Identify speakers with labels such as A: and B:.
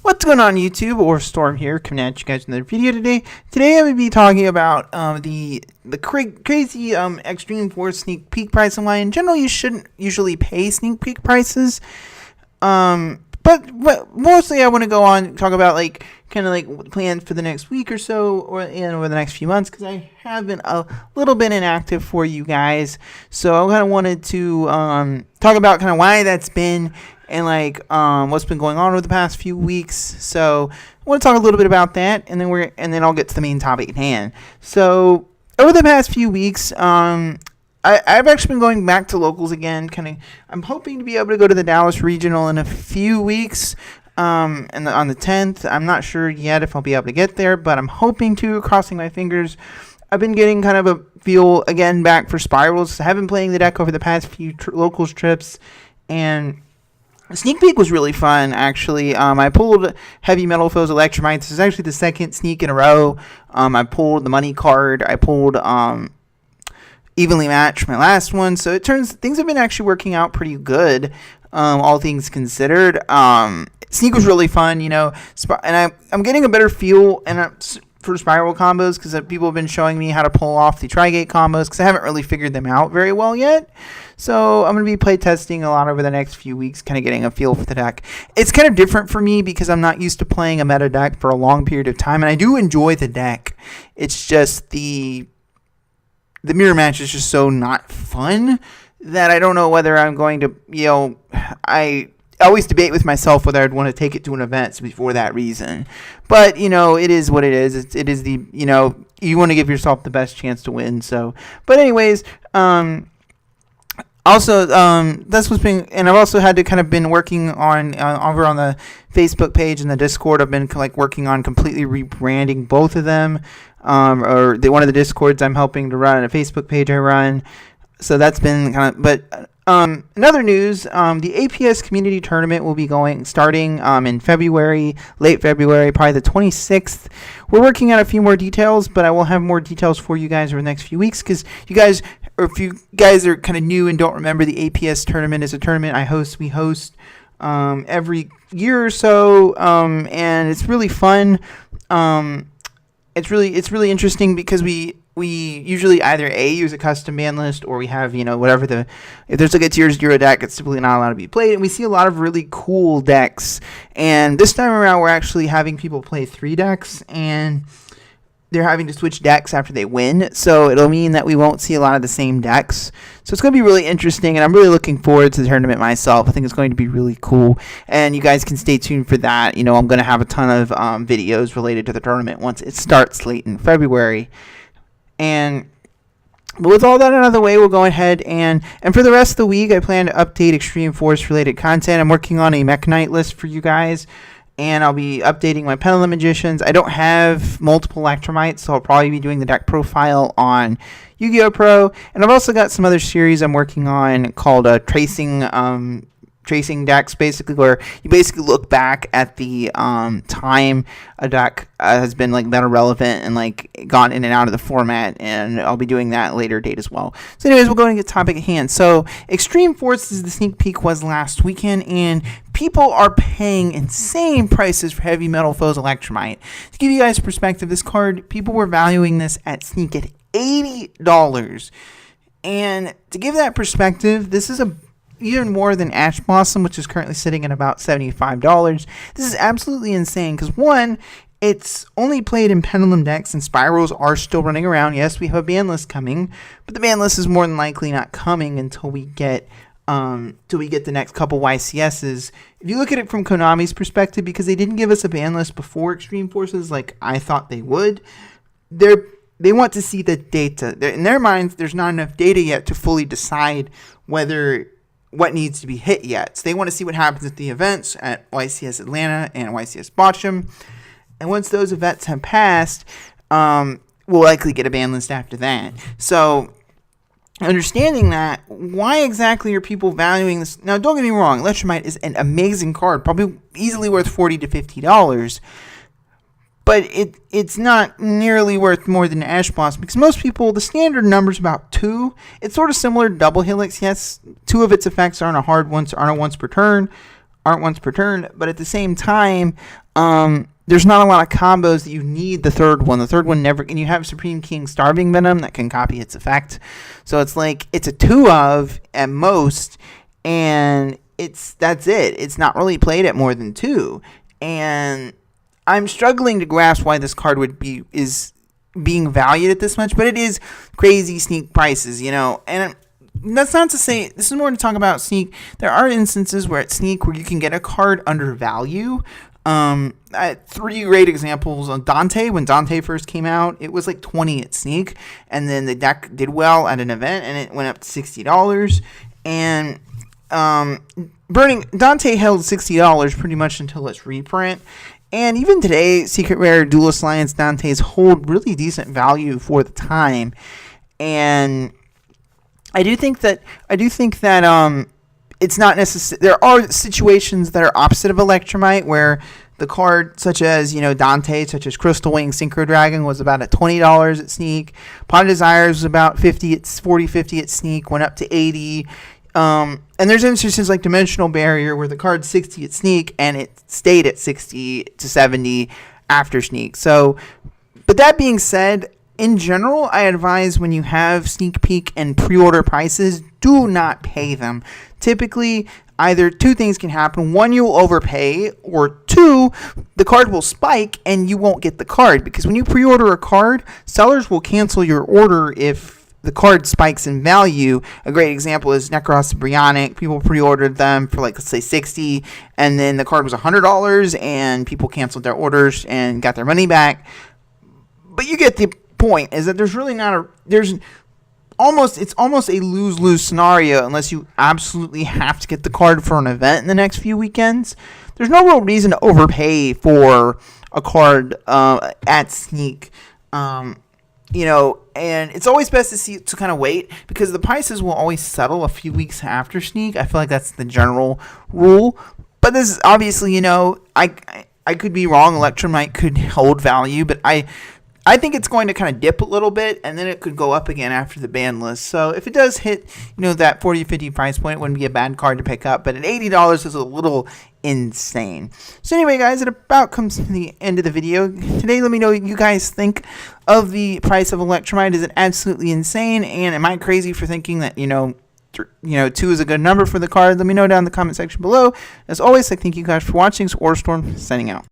A: What's going on YouTube? Or Storm here, coming at you guys with another video today. Today I'm going to be talking about the crazy Extreme Force sneak peek price and why in general you shouldn't usually pay sneak peek prices. But mostly I want to go on talk about kind of plans for the next week or so, or over the next few months, because I have been a little bit inactive for you guys. So I kind of wanted to talk about kind of why that's been and what's been going on over the past few weeks. So I want to talk a little bit about that, and then I'll get to the main topic at hand. So over the past few weeks, I've actually been going back to locals again. I'm hoping to be able to go to the Dallas Regional in a few weeks. On the 10th, I'm not sure yet if I'll be able to get there, but I'm hoping to. Crossing my fingers. I've been getting kind of a feel again back for Spirals. I have been playing the deck over the past few locals trips, and Sneak Peek was really fun, actually. I pulled Heavy Metal Foes Electromite. This is actually the second sneak in a row. I pulled the money card. I pulled Evenly Matched, my last one. So things have been actually working out pretty good, all things considered. Sneak was really fun, and I'm getting a better feel for spiral combos, because people have been showing me how to pull off the Trigate combos, because I haven't really figured them out very well yet. So I'm going to be play testing a lot over the next few weeks, kind of getting a feel for the deck. It's kind of different for me because I'm not used to playing a meta deck for a long period of time, and I do enjoy the deck. It's just the mirror match is just so not fun that I don't know whether I'm going to, I always debate with myself whether I'd want to take it to an event for that reason. But, it is what it is. It is the, you want to give yourself the best chance to win. So, but anyways, also, that's what's been, and I've also had to kind of been working on, over on the Facebook page and the Discord, I've been working on completely rebranding both of them, one of the Discords I'm helping to run, a Facebook page I run. So that's been kind of, but another news, the APS community tournament will be starting in February, late February, probably the 26th. We're working on a few more details, but I will have more details for you guys over the next few weeks, because if you guys are kind of new and don't remember, the APS tournament is a tournament we host every year or so, and it's really fun. It's really interesting because we usually either use a custom ban list, or we have, if there's a tier 0 deck, it's typically not allowed to be played, and we see a lot of really cool decks. And this time around, we're actually having people play 3 decks, and they're having to switch decks after they win, so it'll mean that we won't see a lot of the same decks. So it's going to be really interesting, and I'm really looking forward to the tournament myself. I think it's going to be really cool, and you guys can stay tuned for that. I'm going to have a ton of videos related to the tournament once it starts late in February. But with all that out of the way, we'll go ahead and for the rest of the week, I plan to update Extreme Force related content. I'm working on a Mech Knight list for you guys, and I'll be updating my Pendulum Magicians. I don't have multiple Electromites, so I'll probably be doing the deck profile on Yugioh Pro. And I've also got some other series I'm working on called tracing decks, basically, where you basically look back at the time a deck has been meta relevant and gone in and out of the format, and I'll be doing that later date as well. So anyways, we'll go and get the topic at hand. So Extreme Forces, the sneak peek was last weekend, and people are paying insane prices for Heavy Metal Foes Electromite. To give you guys perspective, this card, people were valuing this at sneak at $80. And to give that perspective, this is even more than Ash Blossom, which is currently sitting at about $75. This is absolutely insane, because one, it's only played in Pendulum decks, and Spirals are still running around. Yes, we have a ban list coming, but the ban list is more than likely not coming until we get the next couple YCSs. If you look at it from Konami's perspective, because they didn't give us a ban list before Extreme Forces like I thought they would, they want to see the data. In their minds, there's not enough data yet to fully decide what needs to be hit yet. So they want to see what happens at the events at YCS Atlanta and YCS Bochum. And once those events have passed, we'll likely get a ban list after that. So understanding that, why exactly are people valuing this? Now, don't get me wrong, Electromite is an amazing card, probably easily worth $40 to $50. But it's not nearly worth more than Ash Blossom, because most people, the standard number is about 2. It's sort of similar to Double Helix. Yes, 2 of its effects aren't once per turn, but at the same time, there's not a lot of combos that you need the third one. The third one never, and you have Supreme King Starving Venom that can copy its effect. So it's like, it's a 2 of at most, and that's it. It's not really played at more than 2. And I'm struggling to grasp why this card is being valued at this much, but it is crazy sneak prices, and that's not to say, this is more to talk about sneak. There are instances where at sneak where you can get a card under value. 3 great examples on Dante. When Dante first came out, it was like 20 at sneak, and then the deck did well at an event and it went up to $60. And Burning Dante held $60 pretty much until its reprint. And even today, Secret Rare Duelist Alliance Dantes hold really decent value for the time. And I do think that it's not necessary. There are situations that are opposite of Electromite, where the card, such as Dante, such as Crystal Wing Synchro Dragon, was about at $20 at sneak. Pot of Desires was about 50 at sneak, went up to 80. And there's instances like Dimensional Barrier where the card's 60 at sneak and it stayed at 60 to 70 after sneak. So, but that being said, in general, I advise when you have sneak peek and pre-order prices, do not pay them. Typically, either 2 things can happen. 1, you'll overpay, or 2, the card will spike and you won't get the card. Because when you pre-order a card, sellers will cancel your order if the card spikes in value. A great example is Necros Brionic. People pre-ordered them for like, let's say $60, and then the card was $100 and people canceled their orders and got their money back. But you get the point, is that there's really not it's almost a lose-lose scenario unless you absolutely have to get the card for an event in the next few weekends. There's no real reason to overpay for a card at sneak. And it's always best to kind of wait, because the prices will always settle a few weeks after sneak. I feel like that's the general rule. But this is obviously, I could be wrong. Electromite could hold value, but I think it's going to kind of dip a little bit, and then it could go up again after the ban list. So if it does hit, that 40 50 price point, it wouldn't be a bad card to pick up. But at $80 is a little insane. So anyway, guys, it about comes to the end of the video. Today, let me know what you guys think of the price of Electromite. Is it absolutely insane? And am I crazy for thinking that, 2 is a good number for the card? Let me know down in the comment section below. As always, thank you guys for watching. It's Storm signing out.